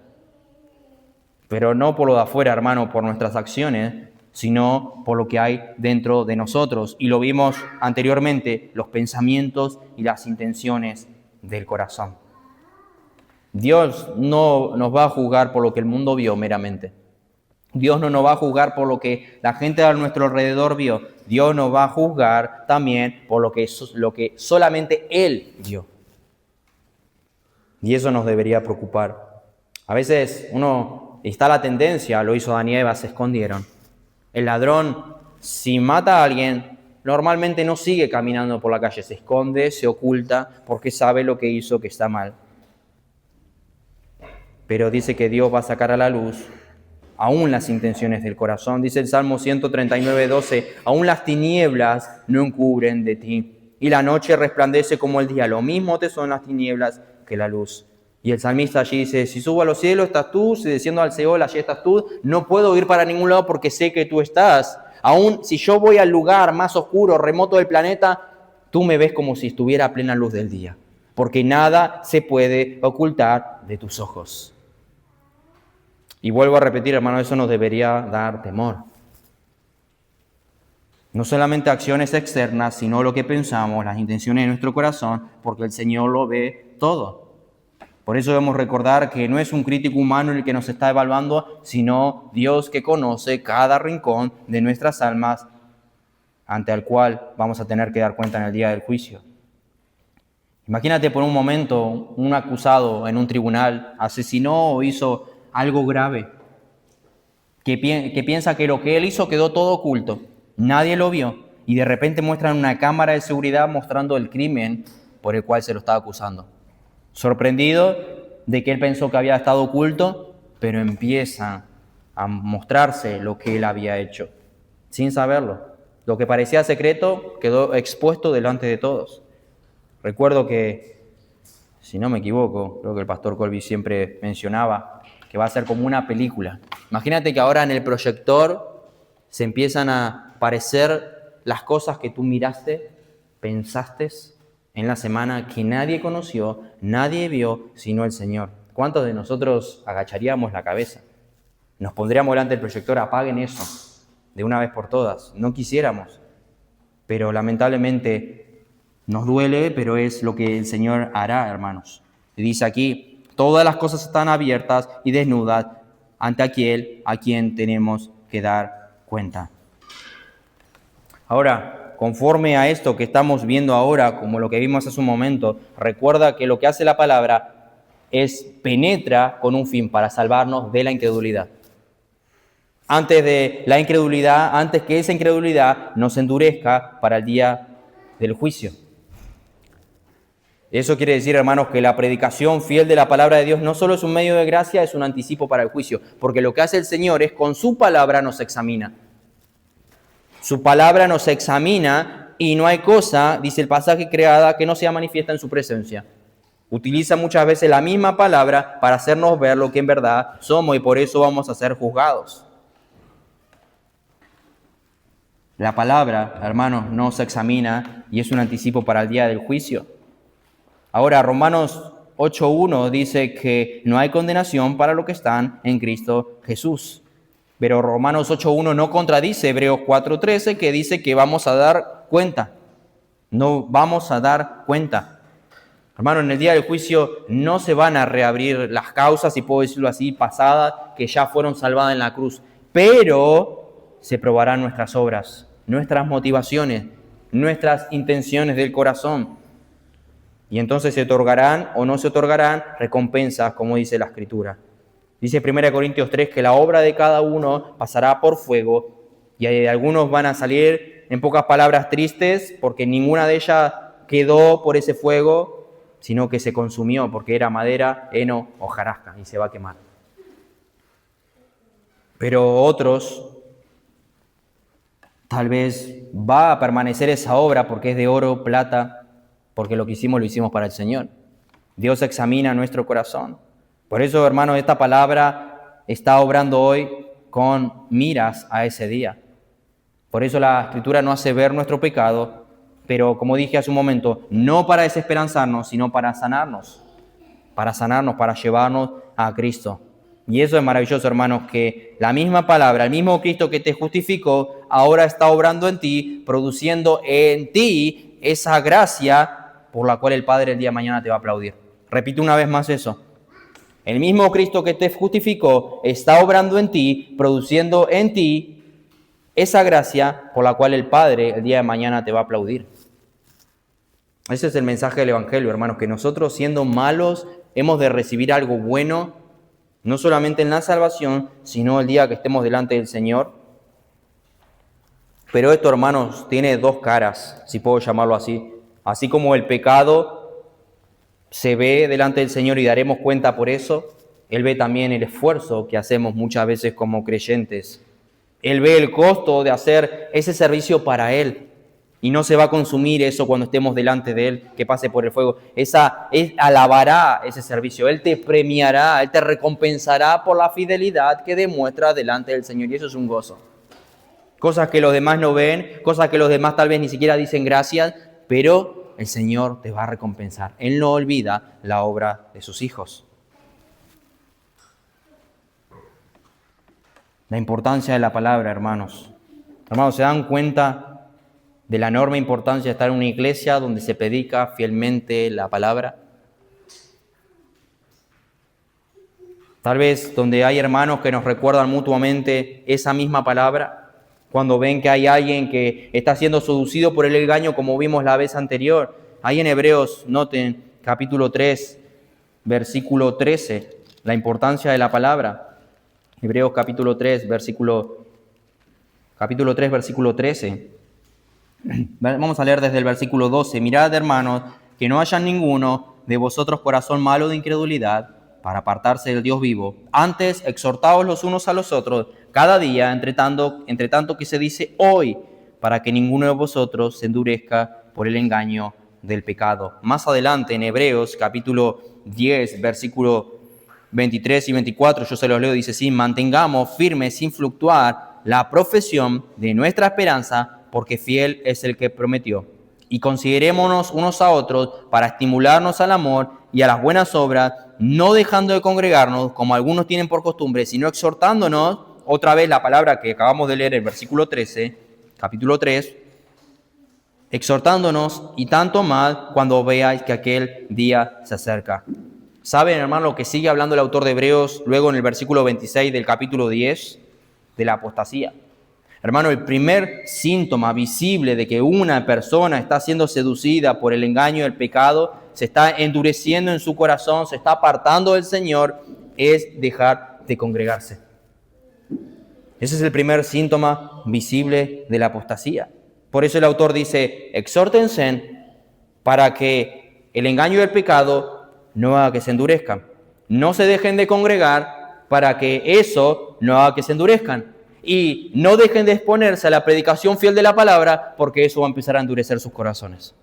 Pero no por lo de afuera, hermano, por nuestras acciones, sino por lo que hay dentro de nosotros. Y lo vimos anteriormente, los pensamientos y las intenciones del corazón. Dios no nos va a juzgar por lo que el mundo vio meramente. Dios no nos va a juzgar por lo que la gente a nuestro alrededor vio. Dios nos va a juzgar también por lo que solamente Él vio. Y eso nos debería preocupar. A veces está la tendencia, lo hizo Adán y Eva, se escondieron. El ladrón, si mata a alguien, normalmente no sigue caminando por la calle, se esconde, se oculta, porque sabe lo que hizo, que está mal. Pero dice que Dios va a sacar a la luz aún las intenciones del corazón. Dice el Salmo 139:12, aún las tinieblas no encubren de ti, y la noche resplandece como el día. Lo mismo te son las tinieblas que la luz. Y el salmista allí dice, si subo a los cielos estás tú, si desciendo al Seol allí estás tú, no puedo ir para ningún lado porque sé que tú estás. Aún si yo voy al lugar más oscuro, remoto del planeta, tú me ves como si estuviera a plena luz del día, porque nada se puede ocultar de tus ojos. Y vuelvo a repetir, hermano, eso nos debería dar temor. No solamente acciones externas, sino lo que pensamos, las intenciones de nuestro corazón, porque el Señor lo ve todo. Por eso debemos recordar que no es un crítico humano el que nos está evaluando, sino Dios que conoce cada rincón de nuestras almas, ante el cual vamos a tener que dar cuenta en el día del juicio. Imagínate por un momento un acusado en un tribunal asesinó o hizo algo grave, que piensa que lo que él hizo quedó todo oculto, nadie lo vio, y de repente muestran una cámara de seguridad mostrando el crimen por el cual se lo estaba acusando. Sorprendido de que él pensó que había estado oculto, pero empieza a mostrarse lo que él había hecho, sin saberlo. Lo que parecía secreto quedó expuesto delante de todos. Recuerdo que, si no me equivoco, creo que el pastor Colby siempre mencionaba que va a ser como una película. Imagínate que ahora en el proyector se empiezan a aparecer las cosas que tú miraste, pensaste en la semana, que nadie conoció, nadie vio, sino el Señor. ¿Cuántos de nosotros agacharíamos la cabeza? Nos pondríamos delante del proyector, apaguen eso, de una vez por todas. No quisiéramos, pero lamentablemente nos duele, pero es lo que el Señor hará, hermanos. Y dice aquí, todas las cosas están abiertas y desnudas ante aquel a quien tenemos que dar cuenta. Ahora, conforme a esto que estamos viendo ahora, como lo que vimos hace un momento, recuerda que lo que hace la palabra es penetra con un fin para salvarnos de la incredulidad. Antes que esa incredulidad nos endurezca para el día del juicio. Eso quiere decir, hermanos, que la predicación fiel de la palabra de Dios no solo es un medio de gracia, es un anticipo para el juicio, porque lo que hace el Señor es con su palabra nos examina. Su palabra nos examina y no hay cosa, dice el pasaje, creada que no sea manifiesta en su presencia. Utiliza muchas veces la misma palabra para hacernos ver lo que en verdad somos y por eso vamos a ser juzgados. La palabra, hermanos, nos examina y es un anticipo para el día del juicio. Ahora, Romanos 8:1 dice que no hay condenación para los que están en Cristo Jesús. Pero Romanos 8:1 no contradice Hebreos 4:13, que dice que vamos a dar cuenta. No vamos a dar cuenta. Hermano, en el día del juicio no se van a reabrir las causas, si puedo decirlo así, pasadas, que ya fueron salvadas en la cruz. Pero se probarán nuestras obras, nuestras motivaciones, nuestras intenciones del corazón. Y entonces se otorgarán o no se otorgarán recompensas, como dice la Escritura. Dice 1 Corintios 3 que la obra de cada uno pasará por fuego y algunos van a salir, en pocas palabras, tristes porque ninguna de ellas quedó por ese fuego, sino que se consumió porque era madera, heno o hojarasca y se va a quemar. Pero otros, tal vez va a permanecer esa obra porque es de oro, plata, porque lo que hicimos lo hicimos para el Señor. Dios examina nuestro corazón. Por eso, hermanos, esta palabra está obrando hoy con miras a ese día. Por eso la Escritura nos hace ver nuestro pecado, pero como dije hace un momento, no para desesperanzarnos, sino para sanarnos, para llevarnos a Cristo. Y eso es maravilloso, hermanos, que la misma palabra, el mismo Cristo que te justificó, ahora está obrando en ti, produciendo en ti esa gracia por la cual el Padre el día de mañana te va a aplaudir. Repito una vez más eso. El mismo Cristo que te justificó está obrando en ti, produciendo en ti esa gracia por la cual el Padre el día de mañana te va a aplaudir. Ese es el mensaje del Evangelio, hermanos, que nosotros siendo malos hemos de recibir algo bueno, no solamente en la salvación, sino el día que estemos delante del Señor. Pero esto, hermanos, tiene dos caras, si puedo llamarlo así. Así como el pecado se ve delante del Señor y daremos cuenta por eso, Él ve también el esfuerzo que hacemos muchas veces como creyentes. Él ve el costo de hacer ese servicio para Él. Y no se va a consumir eso cuando estemos delante de Él, que pase por el fuego. Él alabará ese servicio. Él te premiará, Él te recompensará por la fidelidad que demuestra delante del Señor. Y eso es un gozo. Cosas que los demás no ven, cosas que los demás tal vez ni siquiera dicen gracias, pero el Señor te va a recompensar. Él no olvida la obra de sus hijos. La importancia de la palabra, hermanos. Hermanos, ¿se dan cuenta de la enorme importancia de estar en una iglesia donde se predica fielmente la palabra? Tal vez donde hay hermanos que nos recuerdan mutuamente esa misma palabra, cuando ven que hay alguien que está siendo seducido por el engaño, como vimos la vez anterior. Ahí en Hebreos, noten, capítulo 3, versículo 13, la importancia de la palabra. Hebreos capítulo 3, versículo 13. Vamos a leer desde el versículo 12. Mirad, hermanos, que no haya ninguno de vosotros corazón malo de incredulidad para apartarse del Dios vivo. Antes, exhortaos los unos a los otros cada día, entre tanto que se dice hoy, para que ninguno de vosotros se endurezca por el engaño del pecado. Más adelante, en Hebreos capítulo 10, versículo 23 y 24, yo se los leo, dice así: mantengamos firmes sin fluctuar la profesión de nuestra esperanza, porque fiel es el que prometió. Y considerémonos unos a otros para estimularnos al amor y a las buenas obras, no dejando de congregarnos, como algunos tienen por costumbre, sino exhortándonos, otra vez la palabra que acabamos de leer, el versículo 13, capítulo 3, exhortándonos, y tanto más cuando veáis que aquel día se acerca. ¿Saben, hermano, lo que sigue hablando el autor de Hebreos luego en el versículo 26 del capítulo 10? De la apostasía. Hermano, el primer síntoma visible de que una persona está siendo seducida por el engaño del pecado, se está endureciendo en su corazón, se está apartando del Señor, es dejar de congregarse. Ese es el primer síntoma visible de la apostasía. Por eso el autor dice: exhórtense para que el engaño del pecado no haga que se endurezcan. No se dejen de congregar para que eso no haga que se endurezcan. Y no dejen de exponerse a la predicación fiel de la palabra, porque eso va a empezar a endurecer sus corazones.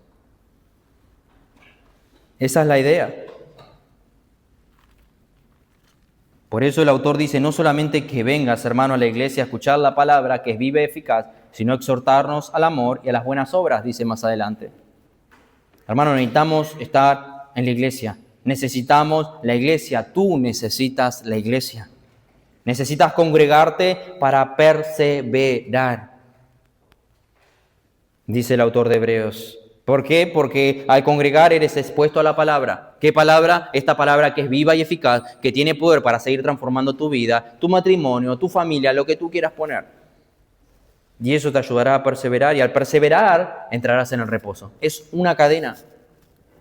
Esa es la idea. Por eso el autor dice: no solamente que vengas, hermano, a la iglesia a escuchar la palabra, que es viva y eficaz, sino exhortarnos al amor y a las buenas obras, dice más adelante. Hermano, necesitamos estar en la iglesia. Necesitamos la iglesia. Tú necesitas la iglesia. Necesitas congregarte para perseverar, dice el autor de Hebreos. ¿Por qué? Porque al congregar eres expuesto a la palabra. ¿Qué palabra? Esta palabra que es viva y eficaz, que tiene poder para seguir transformando tu vida, tu matrimonio, tu familia, lo que tú quieras poner. Y eso te ayudará a perseverar, y al perseverar entrarás en el reposo. Es una cadena.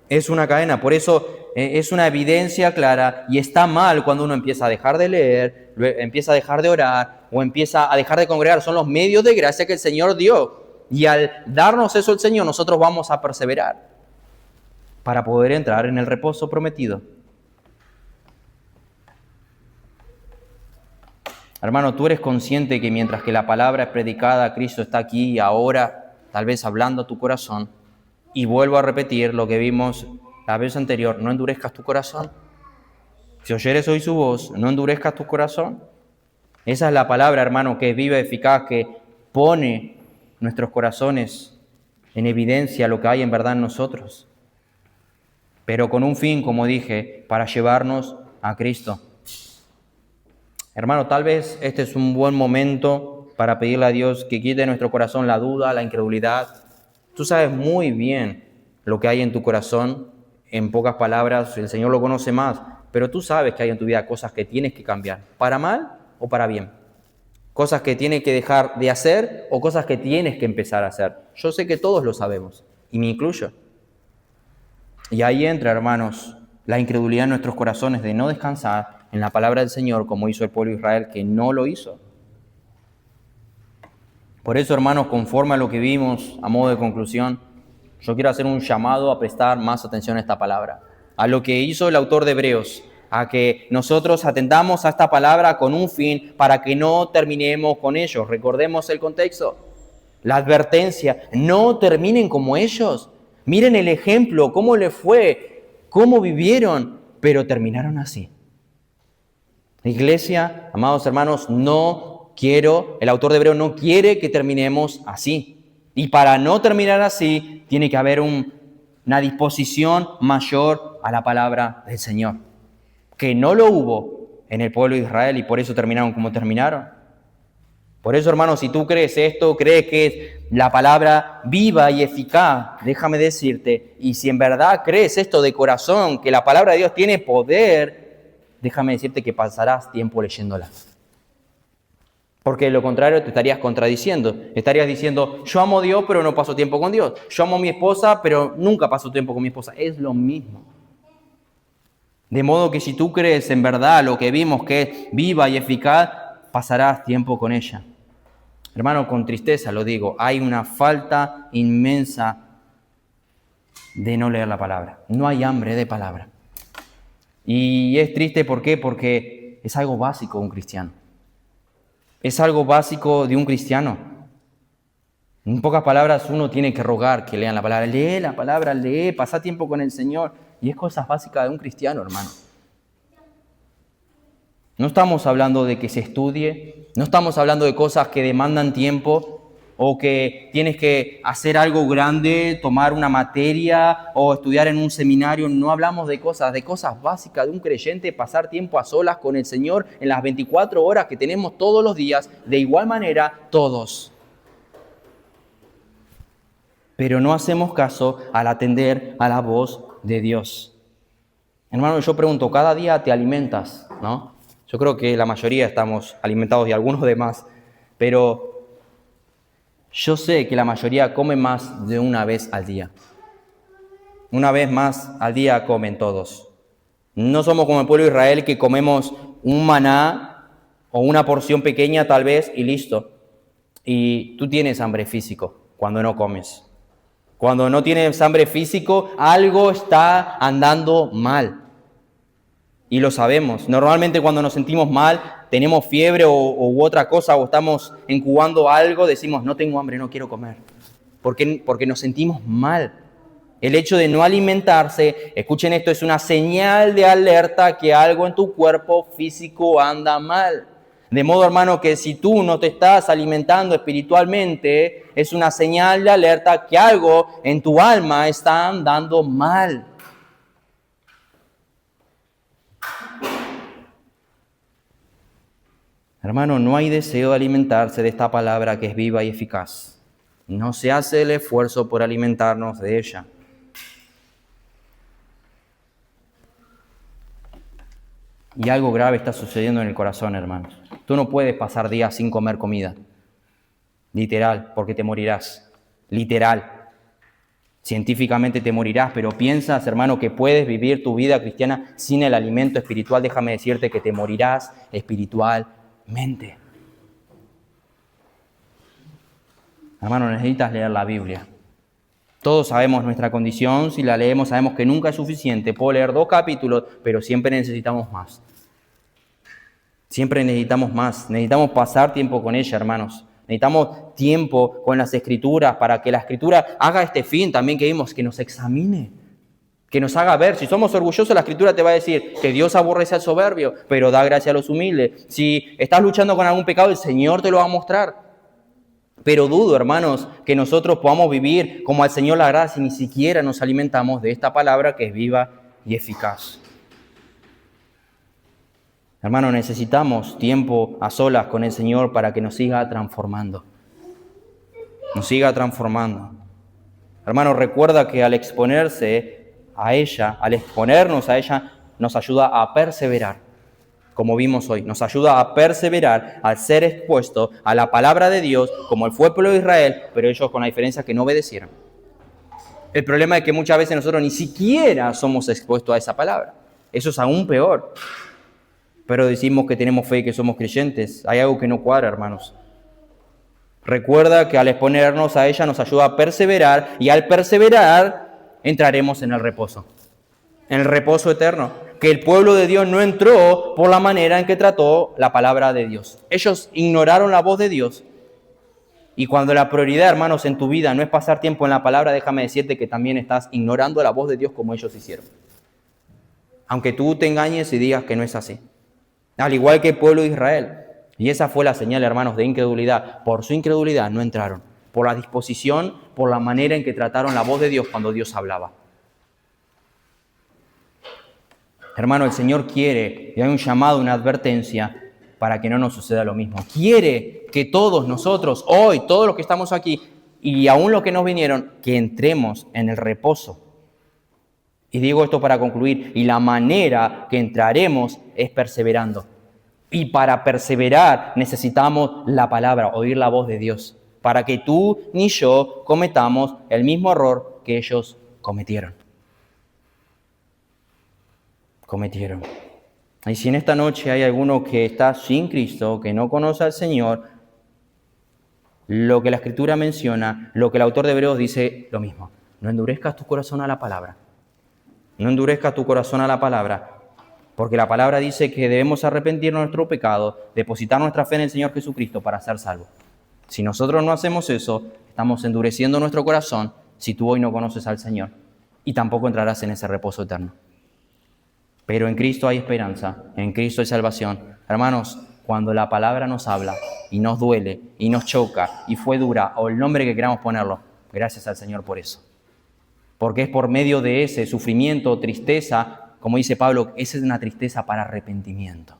Es una cadena, por eso es una evidencia clara, y está mal cuando uno empieza a dejar de leer, empieza a dejar de orar o empieza a dejar de congregar. Son los medios de gracia que el Señor dio, y al darnos eso el Señor, nosotros vamos a perseverar para poder entrar en el reposo prometido. Hermano, tú eres consciente que mientras que la palabra es predicada, Cristo está aquí y ahora, tal vez hablando a tu corazón. Y vuelvo a repetir lo que vimos la vez anterior: no endurezcas tu corazón. Si oyeres hoy su voz, no endurezcas tu corazón. Esa es la palabra, hermano, que es viva y eficaz, que pone nuestros corazones en evidencia lo que hay en verdad en nosotros. Pero con un fin, como dije, para llevarnos a Cristo. Hermano, tal vez este es un buen momento para pedirle a Dios que quite de nuestro corazón la duda, la incredulidad. Tú sabes muy bien lo que hay en tu corazón. En pocas palabras, el Señor lo conoce más, pero tú sabes que hay en tu vida cosas que tienes que cambiar, para mal o para bien. Cosas que tienes que dejar de hacer o cosas que tienes que empezar a hacer. Yo sé que todos lo sabemos, y me incluyo. Y ahí entra, hermanos, la incredulidad en nuestros corazones de no descansar en la palabra del Señor como hizo el pueblo de Israel, que no lo hizo. Por eso, hermanos, conforme a lo que vimos, a modo de conclusión, yo quiero hacer un llamado a prestar más atención a esta palabra, a lo que hizo el autor de Hebreos, a que nosotros atendamos a esta palabra con un fin para que no terminemos con ellos. Recordemos el contexto, la advertencia, no terminen como ellos. Miren el ejemplo, cómo les fue, cómo vivieron, pero terminaron así. Iglesia, amados hermanos, el autor de Hebreos no quiere que terminemos así. Y para no terminar así, tiene que haber una disposición mayor a la palabra del Señor, que no lo hubo en el pueblo de Israel y por eso terminaron como terminaron. Por eso, hermanos, si tú crees esto, crees que es la palabra viva y eficaz, déjame decirte, y si en verdad crees esto de corazón, que la palabra de Dios tiene poder, déjame decirte que pasarás tiempo leyéndola. Porque de lo contrario te estarías contradiciendo. Estarías diciendo, yo amo a Dios, pero no paso tiempo con Dios. Yo amo a mi esposa, pero nunca paso tiempo con mi esposa. Es lo mismo. De modo que si tú crees en verdad lo que vimos que es viva y eficaz, pasarás tiempo con ella. Hermano, con tristeza lo digo, hay una falta inmensa de no leer la palabra. No hay hambre de palabra. Y es triste, ¿por qué? Porque es algo básico de un cristiano. Es algo básico de un cristiano. En pocas palabras, uno tiene que rogar que lean la palabra. Lee la palabra, pasa tiempo con el Señor. Y es cosas básicas de un cristiano, hermano. No estamos hablando de que se estudie, no estamos hablando de cosas que demandan tiempo o que tienes que hacer algo grande, tomar una materia o estudiar en un seminario. No hablamos de cosas básicas de un creyente, pasar tiempo a solas con el Señor en las 24 horas que tenemos todos los días, de igual manera todos. Pero no hacemos caso al atender a la voz de Dios. Hermano, yo pregunto, ¿cada día te alimentas? ¿No? Yo creo que la mayoría estamos alimentados y algunos de más, pero yo sé que la mayoría come más de una vez al día. Una vez más al día comen todos. No somos como el pueblo de Israel que comemos un maná o una porción pequeña tal vez y listo. Y tú tienes hambre físico cuando no comes. Cuando no tienes hambre físico, algo está andando mal. Y lo sabemos. Normalmente cuando nos sentimos mal, tenemos fiebre u otra cosa, o estamos incubando algo, decimos, no tengo hambre, no quiero comer. Porque nos sentimos mal. El hecho de no alimentarse, escuchen esto, es una señal de alerta que algo en tu cuerpo físico anda mal. De modo, hermano, que si tú no te estás alimentando espiritualmente, es una señal de alerta que algo en tu alma está andando mal. Hermano, no hay deseo de alimentarse de esta palabra que es viva y eficaz. No se hace el esfuerzo por alimentarnos de ella. Y algo grave está sucediendo en el corazón, hermanos. Tú no puedes pasar días sin comer comida. Literal, porque te morirás. Literal. Científicamente te morirás, pero piensas, hermano, que puedes vivir tu vida cristiana sin el alimento espiritual. Déjame decirte que te morirás espiritualmente. Hermano, necesitas leer la Biblia. Todos sabemos nuestra condición, si la leemos sabemos que nunca es suficiente. Puedo leer 2 capítulos, pero siempre necesitamos más. Siempre necesitamos más. Necesitamos pasar tiempo con ella, hermanos. Necesitamos tiempo con las Escrituras para que la Escritura haga este fin también que vimos, que nos examine, que nos haga ver. Si somos orgullosos, la Escritura te va a decir que Dios aborrece al soberbio, pero da gracia a los humildes. Si estás luchando con algún pecado, el Señor te lo va a mostrar. Pero dudo, hermanos, que nosotros podamos vivir como al Señor le agrada si ni siquiera nos alimentamos de esta palabra que es viva y eficaz. Hermanos, necesitamos tiempo a solas con el Señor para que nos siga transformando. Nos siga transformando. Hermanos, recuerda que al exponernos a ella, nos ayuda a perseverar, como vimos hoy. Nos ayuda a perseverar al ser expuesto a la palabra de Dios, como el pueblo de Israel, pero ellos con la diferencia que no obedecieron. El problema es que muchas veces nosotros ni siquiera somos expuestos a esa palabra. Eso es aún peor. Pero decimos que tenemos fe y que somos creyentes. Hay algo que no cuadra, hermanos. Recuerda que al exponernos a ella nos ayuda a perseverar, y al perseverar entraremos en el reposo eterno, que el pueblo de Dios no entró por la manera en que trató la palabra de Dios. Ellos ignoraron la voz de Dios. Y cuando la prioridad, hermanos, en tu vida no es pasar tiempo en la palabra, déjame decirte que también estás ignorando la voz de Dios como ellos hicieron. Aunque tú te engañes y digas que no es así. Al igual que el pueblo de Israel. Y esa fue la señal, hermanos, de incredulidad. Por su incredulidad no entraron. Por la disposición, por la manera en que trataron la voz de Dios cuando Dios hablaba. Hermano, el Señor quiere, y hay un llamado, una advertencia, para que no nos suceda lo mismo. Quiere que todos nosotros, hoy, todos los que estamos aquí, y aún los que nos vinieron, que entremos en el reposo. Y digo esto para concluir, y la manera que entraremos es perseverando. Y para perseverar necesitamos la palabra, oír la voz de Dios, para que tú ni yo cometamos el mismo error que ellos cometieron. Y si en esta noche hay alguno que está sin Cristo, que no conoce al Señor, lo que la Escritura menciona, lo que el autor de Hebreos dice, lo mismo. No endurezcas tu corazón a la palabra. No endurezcas tu corazón a la palabra, porque la palabra dice que debemos arrepentirnos de nuestro pecado, depositar nuestra fe en el Señor Jesucristo para ser salvos. Si nosotros no hacemos eso, estamos endureciendo nuestro corazón si tú hoy no conoces al Señor, y tampoco entrarás en ese reposo eterno. Pero en Cristo hay esperanza, en Cristo hay salvación. Hermanos, cuando la palabra nos habla y nos duele y nos choca y fue dura, o el nombre que queramos ponerlo, gracias al Señor por eso. Porque es por medio de ese sufrimiento, tristeza, como dice Pablo, esa es una tristeza para arrepentimiento.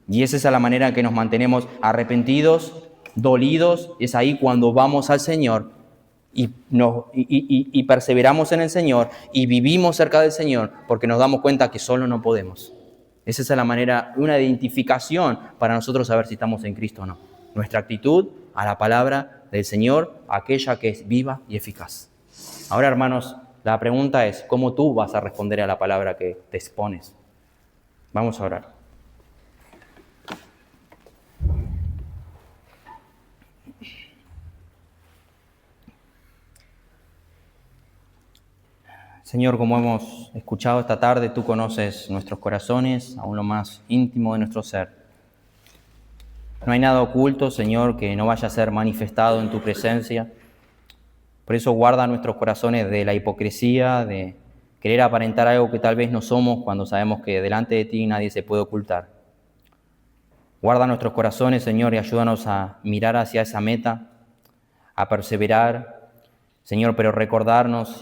Y esa es la manera en que nos mantenemos arrepentidos, dolidos, es ahí cuando vamos al Señor y perseveramos en el Señor y vivimos cerca del Señor porque nos damos cuenta que solo no podemos. Esa es la manera, una identificación para nosotros saber si estamos en Cristo o no. Nuestra actitud a la palabra del Señor, aquella que es viva y eficaz. Ahora, hermanos, la pregunta es, ¿cómo tú vas a responder a la palabra que te expones? Vamos a orar. Señor, como hemos escuchado esta tarde, tú conoces nuestros corazones, aún lo más íntimo de nuestro ser. No hay nada oculto, Señor, que no vaya a ser manifestado en tu presencia. Por eso guarda nuestros corazones de la hipocresía, de querer aparentar algo que tal vez no somos cuando sabemos que delante de ti nadie se puede ocultar. Guarda nuestros corazones, Señor, y ayúdanos a mirar hacia esa meta, a perseverar, Señor, pero recordarnos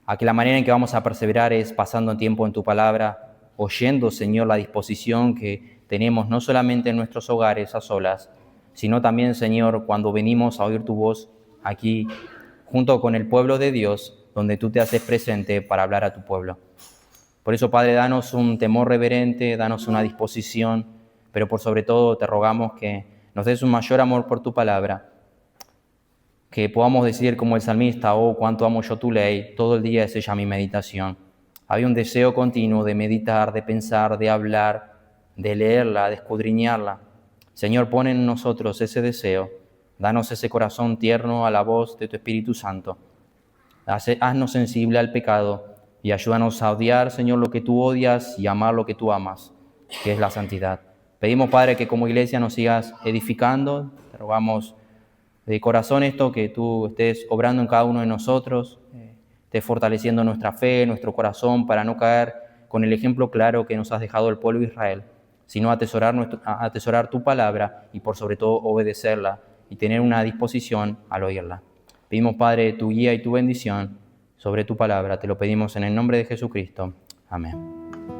a que la manera en que vamos a perseverar es pasando tiempo en tu palabra, oyendo, Señor, la disposición que tenemos no solamente en nuestros hogares a solas, sino también, Señor, cuando venimos a oír tu voz aquí, junto con el pueblo de Dios, donde tú te haces presente para hablar a tu pueblo. Por eso, Padre, danos un temor reverente, danos una disposición, pero por sobre todo te rogamos que nos des un mayor amor por tu palabra, que podamos decir como el salmista, oh, cuánto amo yo tu ley, todo el día es ella mi meditación. Hay un deseo continuo de meditar, de pensar, de hablar, de leerla, de escudriñarla. Señor, pon en nosotros ese deseo, danos ese corazón tierno a la voz de tu Espíritu Santo. Haznos sensible al pecado y ayúdanos a odiar, Señor, lo que tú odias y amar lo que tú amas, que es la santidad. Pedimos, Padre, que como iglesia nos sigas edificando. Te rogamos de corazón esto, que tú estés obrando en cada uno de nosotros, estés fortaleciendo nuestra fe, nuestro corazón, para no caer con el ejemplo claro que nos has dejado el pueblo de Israel, sino atesorar tu palabra y por sobre todo obedecerla y tener una disposición al oírla. Pedimos, Padre, tu guía y tu bendición sobre tu palabra. Te lo pedimos en el nombre de Jesucristo. Amén.